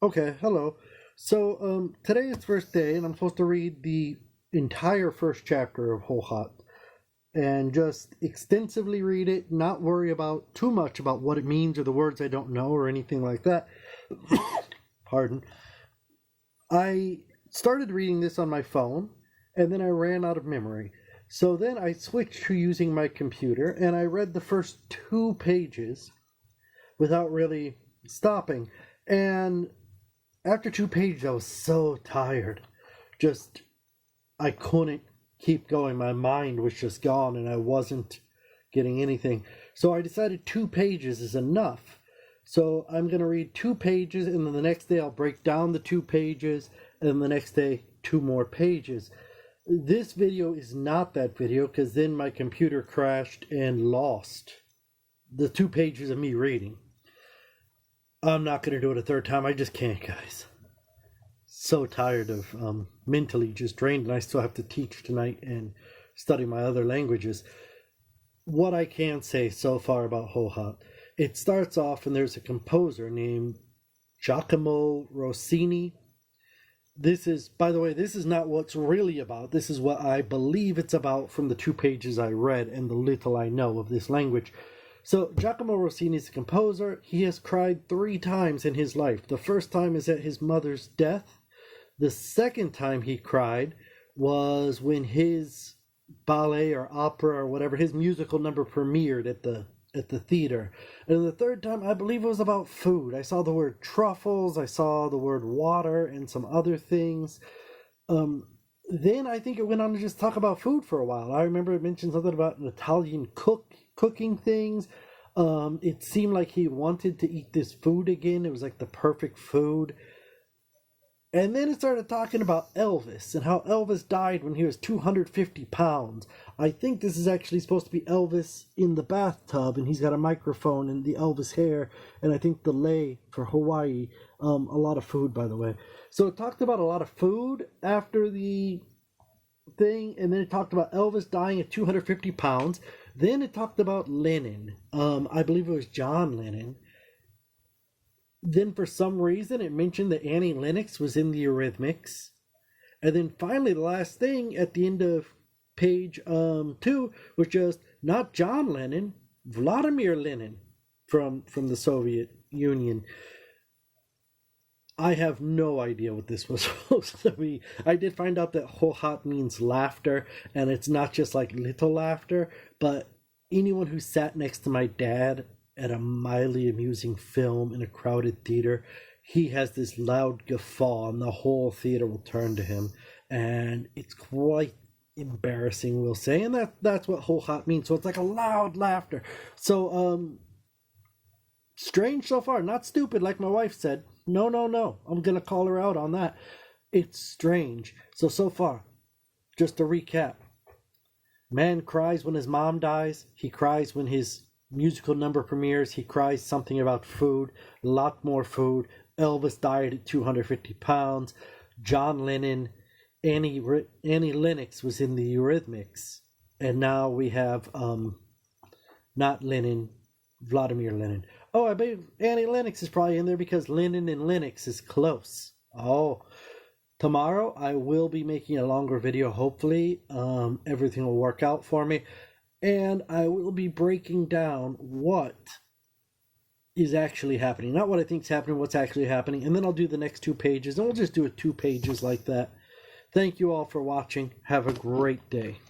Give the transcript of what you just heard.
Okay, hello. So today is first day, and I'm supposed to read the entire first chapter of Hojot and just extensively read it, not worry about too much about what it means or the words I don't know or anything like that. Pardon. I started reading this on my phone, and then I ran out of memory. So then I switched to using my computer, and I read the first 2 pages without really stopping. And after 2 pages, I was so tired. Just, I couldn't keep going. My mind was just gone, and I wasn't getting anything. So I decided 2 pages is enough. So I'm going to read 2 pages, and then the next day I'll break down the 2 pages, and then the next day 2 more pages. This video is not that video, because then my computer crashed and lost the 2 pages of me reading. I'm not going to do it a third time. I just can't, guys. So tired of mentally just drained, and I still have to teach tonight and study my other languages. What I can say so far about Hojot, it starts off and there's a composer named Giacomo Rossini. This is, by the way, this is not what's really about. This is what I believe it's about from the 2 pages I read and the little I know of this language. So Giacomo Rossini is a composer. He has cried 3 times in his life. The first time is at his mother's death. The second time he cried was when his ballet or opera or whatever, his musical number premiered at the theater. And the third time, I believe it was about food. I saw the word truffles, I saw the word water, and some other things. Then I think it went on to just talk about food for a while. I remember it mentioned something about an Italian cooking things. It seemed like he wanted to eat this food again. It was like the perfect food. And then it started talking about Elvis and how Elvis died when he was 250 pounds. I think this is actually supposed to be Elvis in the bathtub, and he's got a microphone and the Elvis hair, and I think the lei for Hawaii. A lot of food, by the way. So it talked about a lot of food after the thing, and then it talked about Elvis dying at 250 pounds. Then it talked about Lennon. I believe it was John Lennon. Then for some reason it mentioned that Annie Lennox was in the Eurythmics. And then finally the last thing at the end of page 2 was just not John Lennon, Vladimir Lenin from the Soviet Union. I have no idea what this was supposed to be. I did find out that Hojot means laughter, and it's not just like little laughter, but anyone who sat next to my dad at a mildly amusing film in a crowded theater, he has this loud guffaw and the whole theater will turn to him, and it's quite embarrassing, we'll say, and that's what Hojot means. So it's like a loud laughter. So strange so far, not stupid like my wife said. No, I'm gonna call her out on that. It's strange. So far, just to recap, man cries when his mom dies. He cries when his musical number premieres. He cries something about food, a lot more food. Elvis died at 250 pounds. John Lennon, Annie Lennox was in the Eurythmics, and now we have not Lennon, Vladimir Lenin. Oh, I bet Annie Lennox is probably in there because Lennon and Lennox is close. Oh, tomorrow I will be making a longer video. Hopefully, everything will work out for me. And I will be breaking down what is actually happening. Not what I think is happening, what's actually happening. And then I'll do the next 2 pages. And we'll just do it 2 pages like that. Thank you all for watching. Have a great day.